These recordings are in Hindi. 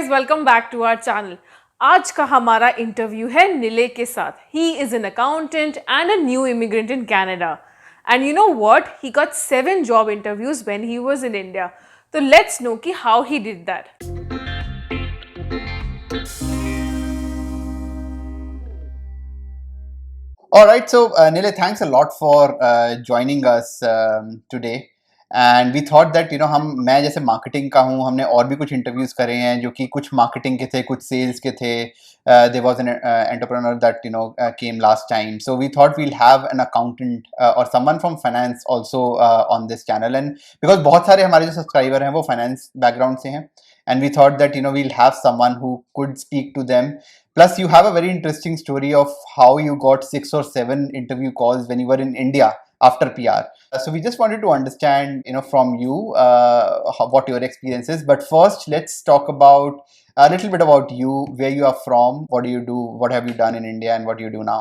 Guys, welcome back to our channel. आज का हमारा इंटरव्यू है निले के साथ। He is an accountant and a new immigrant in Canada, and you know what, he got 7 job interviews when he was in India. तो लेट्स नो कि how he did that. All right, so Nile, thanks a lot for joining us today. And we thought that हम मैं जैसे मार्केटिंग का हूँ, हमने और भी कुछ इंटरव्यूज करे हैं जो कि कुछ मार्केटिंग के थे, कुछ सेल्स के थे. There was an entrepreneur that came last time, so we thought we'll have an accountant or someone from finance also on this channel. And because बहुत सारे हमारे जो सब्सक्राइबर हैं वो फाइनेंस बैकग्राउंड से हैं, and we thought that we'll have someone who could speak to them. Plus, you have a very interesting story of how you got 6 or 7 interview calls when you were in India after PR. So we just wanted to understand, from you what your experience is. But first, let's talk about a little bit about you, where you are from, what do you do, what have you done in India, and what do you do now?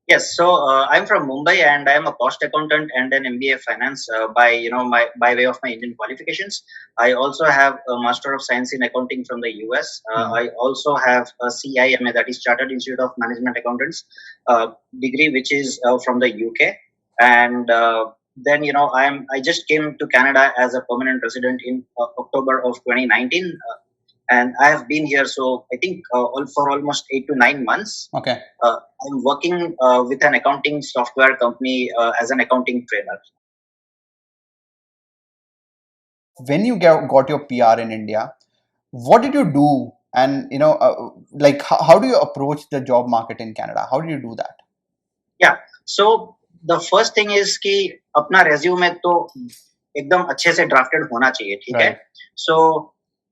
Yes, so I'm from Mumbai and I am a cost accountant and an MBA finance by way of my Indian qualifications. I also have a Master of Science in Accounting from the US. I also have a CIMA, that is Chartered Institute of Management Accountants degree, which is from the UK. And then I just came to Canada as a permanent resident in October of 2019. And I have been here, so I think for almost 8 to 9 months. Okay. I'm working with an accounting software company as an accounting trainer. When you got your PR in India, what did you do? And how do you approach the job market in Canada? How do you do that? Yeah, so the first thing is कि अपना resume तो एकदम अच्छे से drafted होना चाहिए, ठीक है? So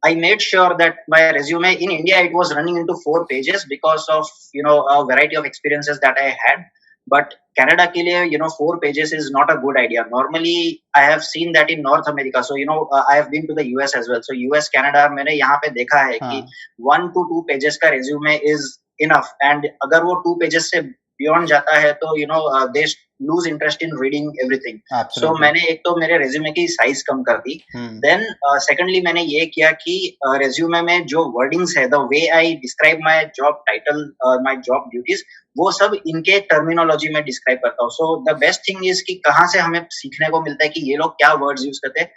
I made sure that my resume in India, it was running into 4 pages because of a variety of experiences that I had. But Canada के लिए 4 pages is not a good idea. Normally I have seen that in North America. So I have been to the US as well. So US Canada मैंने यहाँ पे देखा है कि 1 to 2 pages का resume is enough. And अगर वो 2 pages से beyond जाता है तो they lose interest in reading everything. Absolutely. So मैंने एक तो मेरे resume की size कम कर दी. Then secondly मैंने ये किया कि resume में जो wordings है, the way I describe my job title, my job duties, वो सब इनके terminology में describe करता हूँ. So the best thing is कि कहाँ से हमें सीखने को मिलता है कि ये लोग क्या words use करते हैं.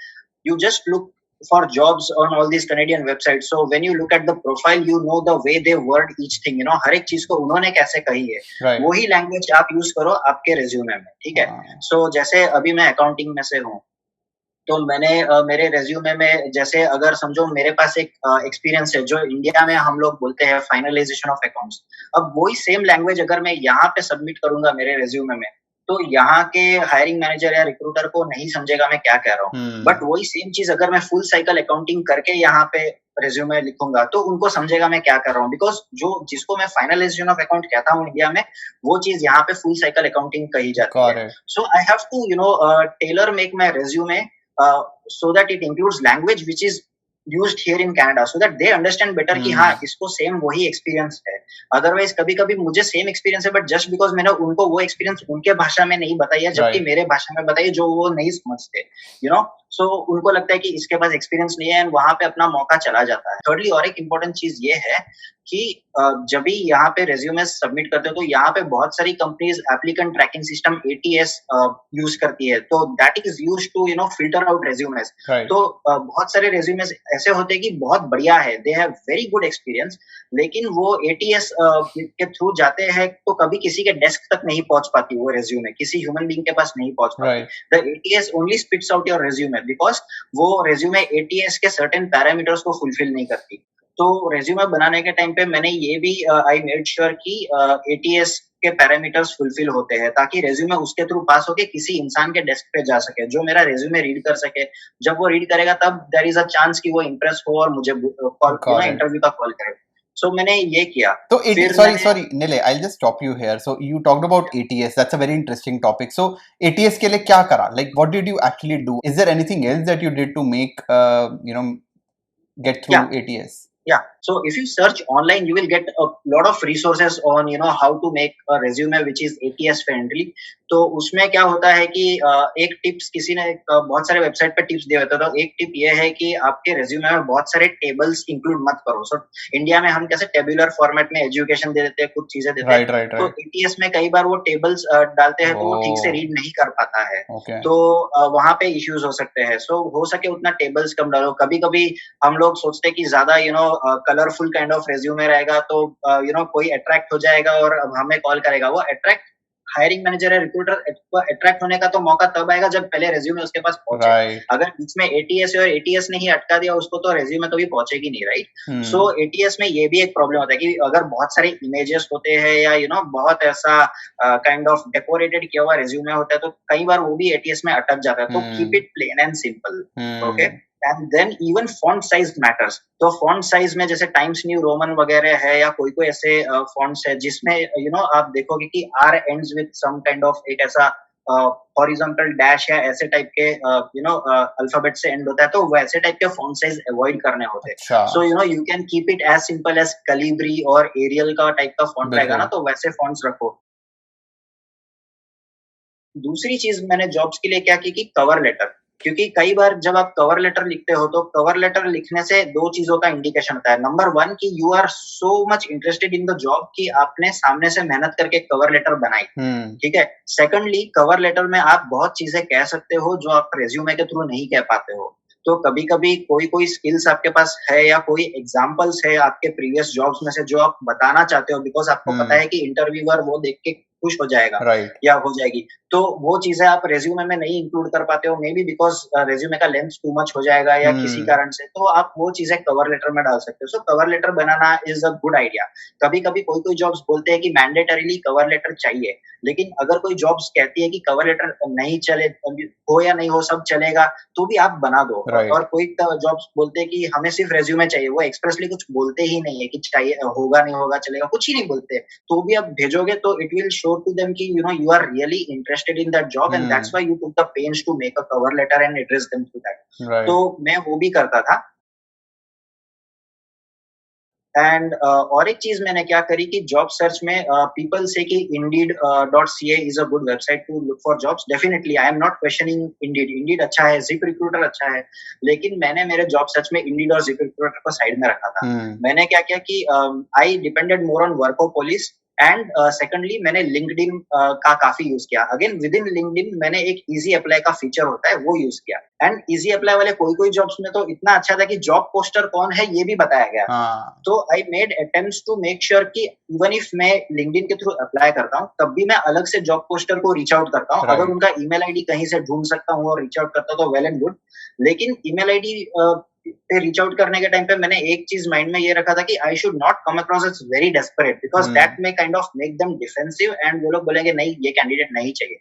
You just look for jobs on all these Canadian websites. So when you look at the profile, you know the way they word each thing. हर एक चीज को उन्होंने कैसे कही है, right. वही लैंग्वेज आप यूज करो आपके रेज्यूमे में, ठीक है? So जैसे अभी मैं अकाउंटिंग में से हूँ, तो मैंने मेरे रेज्यूमे में जैसे अगर समझो मेरे पास एक एक्सपीरियंस है जो इंडिया में हम लोग बोलते हैं फाइनलाइजेशन ऑफ अकाउंट्स. अब वही सेम लैंग्वेज अगर मैं यहाँ पे सबमिट करूंगा मेरे रेज्यूमे में, तो यहाँ के हायरिंग मैनेजर या रिक्रूटर को नहीं समझेगा मैं क्या कह रहा हूँ. बट वही सेम चीज अगर मैं फुल साइकिल अकाउंटिंग करके यहाँ पे रेज्यूमे लिखूंगा तो उनको समझेगा मैं क्या कर रहा हूँ. बिकॉज जिसको मैं फाइनलाइजेशन ऑफ अकाउंट कहता हूँ इंडिया में, वो चीज यहाँ पे फुल साइकिल अकाउंटिंग कही जाती है. So I have to tailor make my resume so that it includes language which is used here in Canada, so that they understand better कि हाँ इसको सेम वही एक्सपीरियंस है. अदरवाइज कभी कभी मुझे सेम एक्सपीरियंस है बट जस्ट बिकॉज मैंने उनको वो एक्सपीरियंस उनके भाषा में नहीं बताया जबकि मेरे भाषा में बताइए जो वो नहीं समझते, सो उनको लगता है कि इसके पास एक्सपीरियंस नहीं है, एंड वहां पे अपना मौका चला जाता है. थर्डली और एक इम्पोर्टेंट चीज ये है कि जब भी यहाँ पे रेज्यूमे सबमिट करते हो तो यहाँ पे बहुत सारी companies applicant tracking system ATS use करती है, तो that is use to filter out resumes. तो बहुत सारे रेज्यूमेस ऐसे होते हैं कि बहुत बढ़िया है, they have very good experience, लेकिन वो ATS के थ्रू जाते हैं तो कभी किसी के डेस्क तक नहीं पहुंच पाती वो रेज्यूमे, किसी ह्यूमन बीइंग के पास नहीं पहुंच पाती. The ATS only spits out your resume because वो रेज्यूमे ATS के सर्टेन पैरामीटर्स को फुलफिल नहीं करती. तो रेज्यूमे बनाने के टाइम पे मैंने ये भी आई मेड श्योर कि ATS के पैरामीटर्स फुलफिल होते हैं ताकि रेज्यूमे उसके थ्रू पास होके किसी इंसान के डेस्क पे जा सके जो मेरा रेज्यूमे रीड कर सके. जब वो रीड करेगा तब देयर इज अ चांस कि वो इंप्रेस हो और मुझे इंटरव्यू का कॉल करे. So मैंने ये किया. So sorry Nile, I'll just stop you here. So you talked about ATS. That's a very interesting topic. So ATS के लिए क्या करा? Like what did you actually do? Is there anything else that you did to make get through ATS? Yeah, so if you search online, you will get a lot of resources on how to make a resume which is ATS friendly. तो उसमें क्या होता है कि एक टिप्स किसी ने बहुत सारे वेबसाइट पे टिप्स दिए होते हैं, तो एक टिप ये है कि आपके रेज्यूमे में बहुत सारे टेबल्स इंक्लूड मत करो. सो इंडिया में हम कैसे टेबुलर फॉर्मेट में एजुकेशन दे देते हैं, कुछ चीजें देते हैं, राइट तो ATS में कई बार वो टेबल्स डालते हैं तो वो ठीक से रीड नहीं कर पाता है. ओके तो वहां पे इश्यूज हो सकते हैं. सो हो सके उतना टेबल्स कम डालो. कभी कभी हम लोग सोचते हैं कि ज्यादा कलरफुल काइंड ऑफ रेज्यूमे रहेगा तो कोई अट्रैक्ट हो जाएगा और हमें कॉल करेगा. वो अट्रैक्ट हायरिंग मैनेजर है, रिक्रूटर, अट्रैक्ट होने का तो मौका तब आएगा जब पहले रेज्यूमे उसके पास पहुंचे. राइट अगर इसमें ATS है और ATS ने ही अटका दिया उसको, तो रेज्यूमे कभी पहुंचेगी नहीं. राइट. सो ATS में ये भी एक प्रॉब्लम होता है कि अगर बहुत सारे इमेजेस होते हैं या बहुत ऐसा काइंड ऑफ डेकोरेटेड किया हुआ रेज्यूमे होता है, तो कई बार वो भी ATS में अटक जाता है. तो keep it plain and simple. Okay. And then even font size matters. तो फॉन्ट साइज में जैसे टाइम्स न्यू रोमन वगैरह है या कोई ऐसे फॉन्ट्स है जिसमें आप देखोगे कि R ends with some kind of एक ऐसा हॉरिजॉन्टल डैश या ऐसे टाइप के अल्फाबेट से एंड होता है, तो वैसे टाइप के फॉन्ट साइज अवॉइड करने होते हैं. So you can keep it as simple as Calibri और एरियल का टाइप का फॉन्ट रहेगा ना, तो वैसे फॉन्ट्स रखो. दूसरी चीज मैंने जॉब्स के लिए क्या की कि कवर लेटर. क्योंकि कई बार जब आप कवर लेटर लिखते हो तो कवर लेटर लिखने से दो चीजों का इंडिकेशन होता है. नंबर 1 कि you are so much interested in the job कि आपने सामने से मेहनत करके कवर लेटर बनाई. ठीक है. सेकंडली, कवर लेटर में आप बहुत चीजें कह सकते हो जो आप रेज्यूमे के थ्रू नहीं कह पाते हो. तो कभी कभी कोई स्किल्स आपके पास है या कोई एग्जांपल्स है आपके प्रीवियस जॉब्स में से जो आप बताना चाहते हो, बिकॉज आपको पता है कि इंटरव्यूअर वो देख के खुश हो जाएगा या हो जाएगी. तो वो चीजें आप रेज्यूमे में नहीं इंक्लूड कर पाते हो, मे बी बिकॉज रेज्यूमे का लेंथ टू मच हो जाएगा या किसी कारण से, तो आप वो चीजें कवर लेटर में डाल सकते हो. सो कवर लेटर बनाना इज अ गुड आइडिया. कभी कभी कोई जॉब्स बोलते हैं कि मैंडेटरीली कवर लेटर चाहिए, लेकिन अगर कोई जॉब्स कहती है कि कवर लेटर नहीं चले, हो या नहीं हो सब चलेगा, तो भी आप बना दो. और कोई जॉब्स बोलते हैं कि हमें सिर्फ रेज्यूमे चाहिए, वो एक्सप्रेसली कुछ बोलते ही नहीं है कि चाहिए, होगा नहीं होगा चलेगा, कुछ ही नहीं बोलते, तो भी आप भेजोगे तो it will show to them कि you are really interested in that job and that's why you took the pains to make a cover letter and address them through that. तो मैं वो भी करता था. एंड और एक चीज मैंने क्या करी कि जॉब सर्च में पीपल से कि Indeed.ca is a good website to look for jobs. Definitely I am not questioning Indeed अच्छा है, जिप रिक्रूटर अच्छा है, लेकिन मैंने मेरे जॉब सर्च में Indeed और जिप रिक्रूटर को साइड में रखा था. मैंने क्या किया कि I depended more on Workopolis and secondly मैंने लिंक्डइन का काफी यूज किया. अगेन विद इन लिंक्डइन मैंने एक इजी अप्लाई का फीचर होता है वो यूज किया. एंड इजी अप्लाई वाले कोई जॉब्स में तो इतना अच्छा था कि जॉब पोस्टर कौन है ये भी बताया गया. तो I made attempts to make sure कि इवन इफ मैं लिंक्डइन के थ्रू अप्लाई करता हूँ तब भी मैं अलग से जॉब पोस्टर को रीच आउट करता हूँ. अगर उनका ईमेल आईडी कहीं से ढूंढ सकता हूँ और रीच आउट करता हूँ तो वेल एंड गुड. लेकिन ईमेल आईडी पे रीच आउट करने के टाइम पे मैंने एक चीज माइंड में ये रखा था कि I should not come across as very desperate, because that may kind of make them defensive and वो लोग बोलेंगे नहीं ये कैंडिडेट नहीं चाहिए.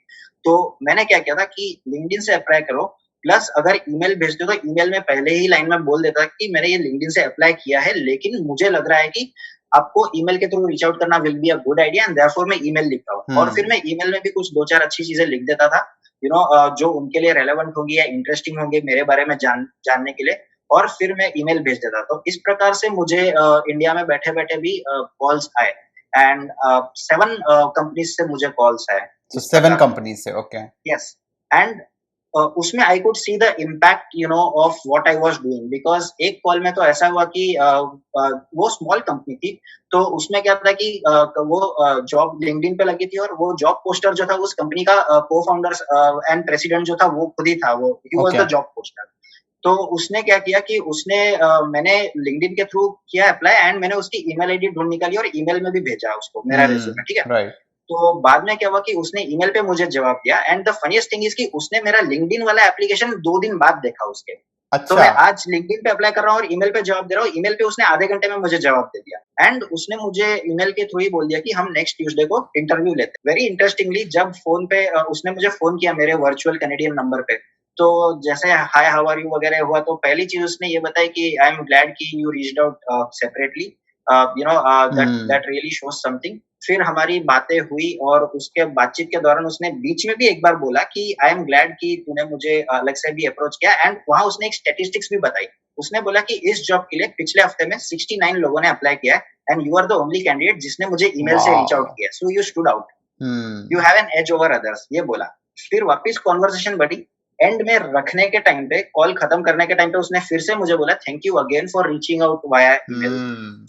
तो मैंने क्या किया था कि लिंक्डइन से अप्लाई करो, प्लस अगर ईमेल भेजते हो तो ईमेल में पहले ही लाइन में बोल देता कि मैंने ये लिंक्डइन से अप्लाई किया है, लेकिन मुझे लग रहा है कि आपको ईमेल के थ्रू रीच आउट करना will be a good idea and therefore मैं ईमेल लिखता हूँ. और फिर मैं ईमेल में भी कुछ 2-4 अच्छी चीजें लिख देता था जो उनके लिए रेलेवेंट होंगी या इंटरेस्टिंग होंगे मेरे बारे में जानने के लिए, और फिर मैं ईमेल भेज देता. तो इस प्रकार से मुझे इंडिया में बैठे बैठे भी कॉल्स आए एंड 7 कंपनीज से मुझे कॉल्स आए. 7 कंपनीज से. ओके. यस. एंड उसमें I could see the impact of what I was doing, because एक कॉल में तो ऐसा हुआ कि वो स्मॉल कंपनी थी, तो उसमें क्या था कि वो जॉब लिंक्डइन पे लगी थी और वो जॉब पोस्टर जो था उस कंपनी का को-फाउंडर एंड प्रेसिडेंट जो था वो खुद ही था, वो he was the job poster. तो उसने क्या किया कि उसने मैंने लिंक्डइन के थ्रू किया अप्लाई एंड मैंने उसकी ईमेल आईडी ढूंढ निकाली और ईमेल में भी भेजा उसको मेरा रिज्यूमे. ठीक है. तो बाद में क्या हुआ कि उसने ईमेल पे मुझे जवाब दिया and the funniest thing is कि उसने मेरा लिंक्डइन वाला एप्लीकेशन 2 दिन बाद देखा उसके. अच्छा. तो मैं आज लिंक्डइन पे अप्लाई कर रहा हूँ और ईमेल पे जवाब दे रहा हूँ. ईमेल पे उसने आधे घंटे में मुझे जवाब दे दिया एंड उसने मुझे ईमेल के थ्रू ही बोल दिया कि हम नेक्स्ट ट्यूसडे को इंटरव्यू लेते हैं. वेरी इंटरेस्टिंगली जब फोन पे उसने मुझे फोन किया मेरे वर्चुअल कैनेडियन नंबर पे, तो जैसे हाय हाउ आर यू वगैरह हुआ, तो पहली चीज उसने ये बताई कि आई एम ग्लैड कि you reached out separately, that really shows something. फिर हमारी बातें हुई और उसके बातचीत के दौरान उसने बीच में भी एक बार बोला कि आई एम ग्लैड कि तूने मुझे अलग से भी अप्रोच किया, एंड वहां उसने एक स्टैटिस्टिक्स भी बताई. उसने बोला कि इस जॉब के लिए पिछले हफ्ते में 69 लोगों ने अप्लाई किया है and you are the only candidate जिसने मुझे ईमेल से रीच आउट किया, so you stood out, you have an edge over others, ये बोला। फिर वापस कॉन्वर्सेशन बढ़ी, एंड में रखने के टाइम पे, कॉल खत्म करने के टाइम पे उसने फिर से मुझे बोला thank you again for reaching out via email.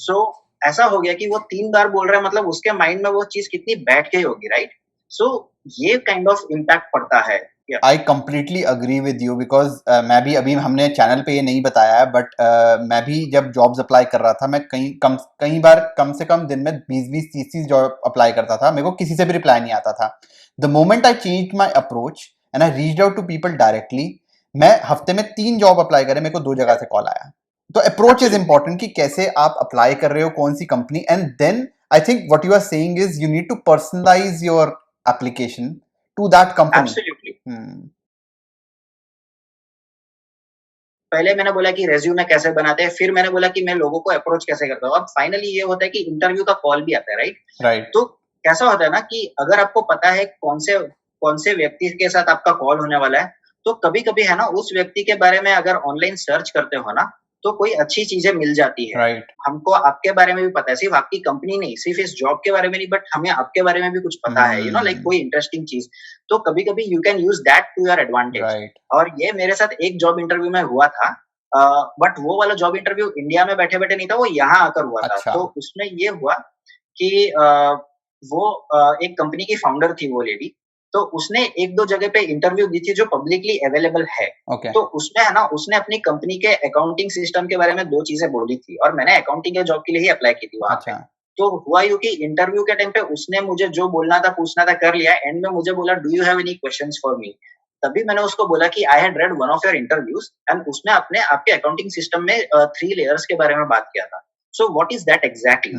So ऐसा हो गया कि वो 3 बार बोल रहा है, मतलब उसके माइंड में वो चीज कितनी बैठ गई होगी, राइट? सो ये काइंड ऑफ इम्पैक्ट पड़ता है। I completely agree with you because मैं भी, अभी हमने चैनल पे ये नहीं बताया है बट मैं भी जब जॉब्स अप्लाई कर रहा था, मैं कई बार कम से कम दिन में 20-20, 30-30 जॉब अप्लाई करता था, मेरे को किसी से भी रिप्लाई नहीं आता था। The moment I change my approach and I reached out to people directly, मैं हफ्ते में 3 जॉब अप्लाई करे, मेरे को 2 जगह से कॉल आया। तो अप्रोच इज इंपॉर्टेंट कि कैसे आप अप्लाई कर रहे हो, कौन सी company, and then I think what you are saying is you need to personalise your application to that company. Absolutely. पहले मैंने बोला कि रेज्यूमे कैसे बनाते हैं, फिर मैंने बोला कि मैं लोगों को अप्रोच कैसे करता हूँ। अब फाइनली ये होता है कि इंटरव्यू का कॉल भी आता है, राइट? तो कैसा होता है ना कि अगर आपको पता है कौन से व्यक्ति के साथ आपका कॉल होने वाला है, तो कभी कभी है ना उस व्यक्ति के बारे में अगर ऑनलाइन सर्च करते हो ना, तो कोई अच्छी चीजें मिल जाती है। हमको आपके बारे में भी पता है, सिर्फ आपकी कंपनी नहीं, सिर्फ इस जॉब के बारे में नहीं, बट हमें आपके बारे में भी कुछ पता है, यू नो, लाइक कोई इंटरेस्टिंग चीज। तो कभी कभी you can use that to your advantage. और ये मेरे साथ एक जॉब इंटरव्यू में हुआ था, बट वो वाला जॉब इंटरव्यू इंडिया में बैठे बैठे नहीं था, वो यहाँ आकर हुआ था। तो उसमें ये हुआ कि वो एक कंपनी की फाउंडर थी वो लेडी, तो उसने 1-2 जगह पे इंटरव्यू दी थी जो पब्लिकली अवेलेबल है। तो उसमें है ना, उसने अपनी कंपनी के अकाउंटिंग सिस्टम के बारे में 2 चीजें बोली थी, और मैंने अकाउंटिंग के जॉब के लिए ही अप्लाई की थी वहां पे। तो हुआ यूं कि इंटरव्यू के टाइम पे उसने मुझे जो बोलना था, पूछना था, कर लिया। एंड में मुझे बोला do you have any questions for me? तभी मैंने उसको बोला कि I had read one of your interviews and उसमें आपके अकाउंटिंग सिस्टम में 3 लेयर्स के बारे में बात किया था। So what is that exactly?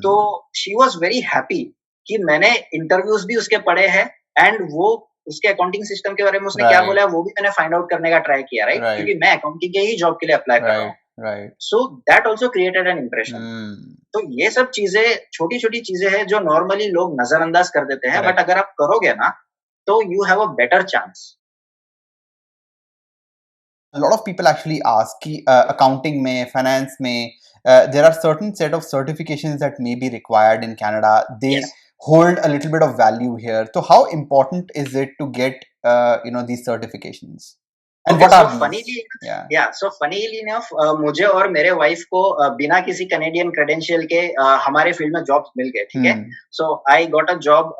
तो शी वाज वेरी हैप्पी कि मैंने इंटरव्यूज भी उसके पढ़े हैं, एंड वो उसके अकाउंटिंग सिस्टम के बारे में उसने क्या बोला है वो भी मैंने फाइंड आउट करने का ट्राई किया, राइट? क्योंकि मैं अकाउंटिंग के ही जॉब के लिए अप्लाई कर रहा हूँ। So that also created an impression. तो ये सब चीजें, छोटी छोटी चीजें हैं जो नॉर्मली लोग नजरअंदाज कर देते हैं, बट अगर आप करोगे ना तो you have a better chance. A lot of people actually ask कि accounting में, finance में, there are certain set of certifications that may be required in Canada. They hold a little bit of value here. So how important is it to get these certifications? And what are these? So funnily enough, मुझे और मेरे वाइफ को बिना किसी कैनेडियन क्रेडेंशियल के हमारे फील्ड में जॉब्स मिल गए, ठीक है? So I got a job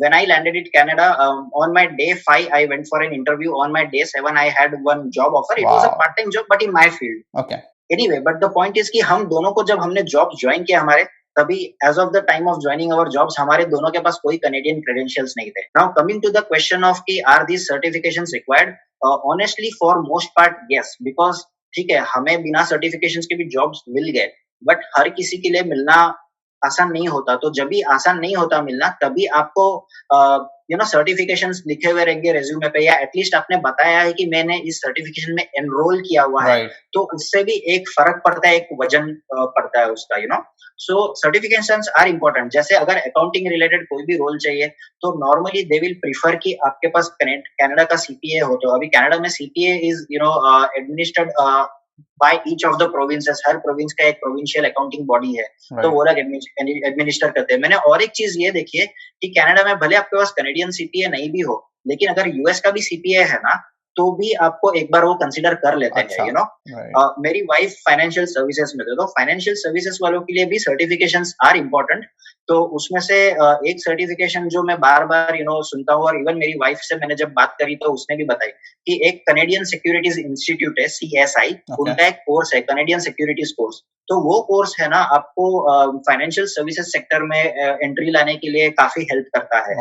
when I landed in Canada. On my day 5, I went for an interview. On my day 7, I had one job offer. It was a part-time job, but in my field. Okay. Anyway, but the point is कि हम दोनों को जब हमने जॉब ज्वाइन किया हमारे, तभी as of the time of joining our jobs, हमारे दोनों के पास कोई Canadian credentials नहीं थे. Now coming to the question of कि are these certifications required? Honestly, for most part, yes, because ठीक है, हमें बिना certifications के भी jobs मिल गए, but हर किसी के लिए मिलना आसान नहीं होता। तो जब भी आसान नहीं होता मिलना, तभी आपको सर्टिफिकेशंस लिखे हुए रहेंगे रेज्यूमे पे, या एटलीस्ट आपने बताया है कि मैंने इस सर्टिफिकेशन में एनरोल किया हुआ है, तो उससे भी एक फर्क पड़ता है, एक वजन पड़ता है उसका, सो सर्टिफिकेशंस आर इम्पोर्टेंट। जैसे अगर अकाउंटिंग रिलेटेड कोई भी रोल चाहिए, तो नॉर्मली दे विल प्रीफर कि आपके पास कनाडा का सीपीए हो। तो अभी कनाडा में CPA is administered by each of the provinces. Her province का एक प्रोविंशियल अकाउंटिंग बॉडी है, तो वो लोग एडमिनिस्टर करते हैं। मैंने और एक चीज ये देखी है कि कनाडा में भले आपके पास कैनेडियन सीपीए नहीं भी हो, लेकिन अगर यूएस का भी सीपीए है ना, तो भी आपको एक बार वो कंसीडर कर लेते हैं, मेरी वाइफ फाइनेंशियल सर्विसेज में थे, तो फाइनेंशियल सर्विसेज वालों के लिए भी सर्टिफिकेशंस आर इम्पोर्टेंट। तो उसमें से एक सर्टिफिकेशन जो मैं बार बार सुनता हूँ, और इवन मेरी वाइफ से मैंने जब बात करी तो उसने भी बताई कि एक कनेडियन सिक्योरिटीज इंस्टीट्यूट है, CSI, उनका एक कोर्स है कनेडियन सिक्योरिटीज कोर्स। तो वो कोर्स है ना, आपको फाइनेंशियल सर्विसेज सेक्टर में एंट्री लाने के लिए काफी हेल्प करता है।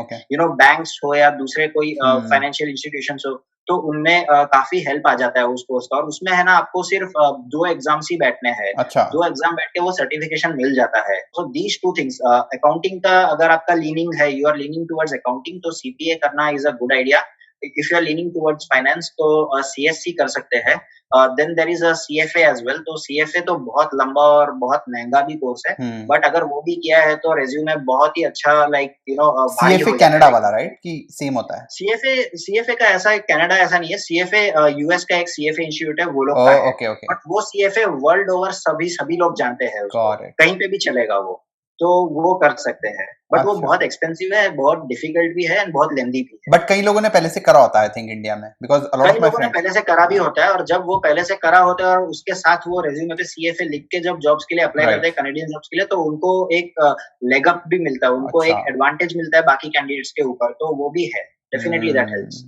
बैंक्स हो या दूसरे कोई फाइनेंशियल इंस्टीट्यूशंस हो, तो उनमें काफी हेल्प आ जाता है उस कोर्स का। और उसमें है ना, आपको सिर्फ 2 एग्जाम्स ही बैठने हैं। 2 एग्जाम बैठ के वो सर्टिफिकेशन मिल जाता है। सो दीज 2 थिंग्स, अकाउंटिंग का अगर आपका लीनिंग है, you are leaning towards accounting, तो सीपीए करना is a good idea. if you are leaning towards finance तो CSC कर सकते हैं. Then there is a CFA as well. तो CFA तो बहुत लंबा और बहुत महंगा भी कोर्स है. बट अगर वो भी किया है तो रेज्यूमे बहुत ही अच्छा लाइक भारी CFA हो कनाडा जाता वाला राइट कि सेम होता है? CFA का ऐसा कनाडा ऐसा नहीं है. CFA यूएस का एक CFA इंस्टीट्यूट है, वो लोग का है. Okay okay. बट वो CFA वर्ल्ड ओवर सभी लोग जानते हैं उसको. Got it. कहीं पे भी चलेगा वो, तो वो कर सकते हैं. बट वो अच्छा. बहुत एक्सपेंसिव है, बहुत डिफिकल्ट भी है एंड बहुत लेंदी भी है. बट कई लोगों ने पहले से करा होता है आई थिंक इंडिया में, बिकॉज अ लॉट कई ऑफ माय लोगों ने फ्रेंड्स. पहले से करा भी होता है, और जब वो पहले से करा होता है और उसके साथ वो रेज्यूमे पे CFA लिख के जब जॉब्स के लिए अप्लाई Right. करते हैं कनेडियन जॉब्स के लिए, तो उनको एक लेग अप भी मिलता है, उनको अच्छा. एक एडवांटेज मिलता है बाकी कैंडिडेट्स के ऊपर, तो वो भी है. Definitely that helps.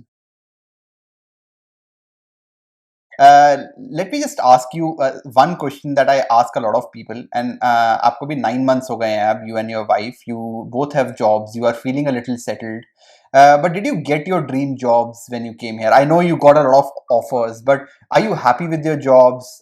Let me just ask you one question that I ask a lot of people, and आपको भी 9 months हो गए हैं अब, you and your wife, you both have jobs, you are feeling a little settled. But did you get your dream jobs when you came here? I know you got a lot of offers, but are you happy with your jobs?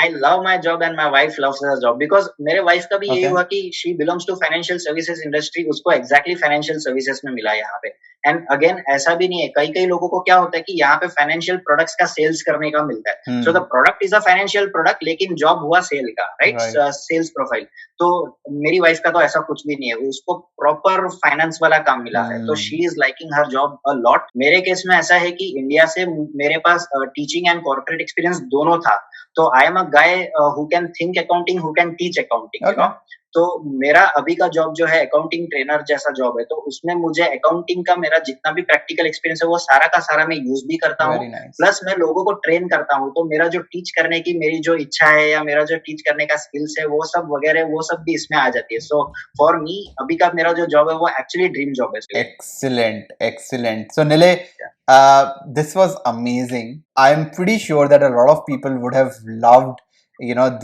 I love my job and my wife loves her job, because मेरे वाइफ का भी यही Okay. हुआ कि she belongs to financial services industry, उसको exactly financial services में मिला यहाँ पे. एंड अगेन ऐसा भी नहीं है, कई लोगों को क्या होता है कि यहाँ पे फाइनेंशियल प्रोडक्ट्स का सेल्स करने का मिलता है. So the product is a financial product, लेकिन जॉब हुआ सेल का, राइट? Sales profile. तो मेरी वाइफ का तो ऐसा कुछ भी नहीं है, उसको प्रॉपर फाइनेंस वाला काम मिला है, तो she is liking her job a lot. मेरे केस में ऐसा है कि इंडिया से मेरे पास टीचिंग एंड कॉर्पोरेट एक्सपीरियंस दोनों था, तो I am a guy who can think accounting, who can teach accounting, you know. तो मेरा अभी का जॉब जो है अकाउंटिंग ट्रेनर जैसा जॉब है, तो उसमें मुझे अकाउंटिंग का मेरा जितना भी प्रैक्टिकल एक्सपीरियंस है वो सारा का सारा मैं यूज भी करता हूँ. प्लस मैं लोगों को ट्रेन करता हूँ, तो मेरा जो टीच करने की मेरी जो इच्छा है या मेरा जो टीच करने का स्किल्स है वो सब वगैरह वो सब भी इसमें आ जाती है. सो फॉर मी अभी का मेरा जो जॉब है वो एक्चुअली ड्रीम जॉब है. Excellent. So Nile, this was amazing. I'm pretty sure that a lot of people would have loved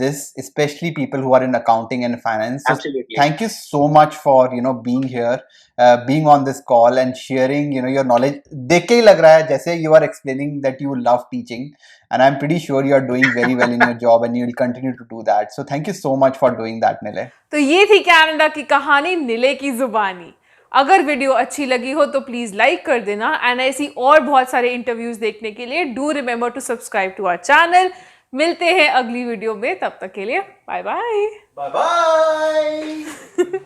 this, especially people who are in accounting and finance. So Absolutely. Thank you so much for being here, being on this call and sharing your knowledge. देख के ही लग रहा है जैसे you are explaining that you love teaching, and I'm pretty sure you are doing very well in your job and you will continue to do that. So thank you so much for doing that, Nile. तो ये थी कनाडा की कहानी निले की जुबानी. अगर वीडियो अच्छी लगी हो तो प्लीज़ लाइक कर देना, एंड ऐसी और बहुत सारे इंटरव्यूज़ देखने के लिए do remember to subscribe to our channel. मिलते हैं अगली वीडियो में, तब तक के लिए बाय बाय. Bye bye.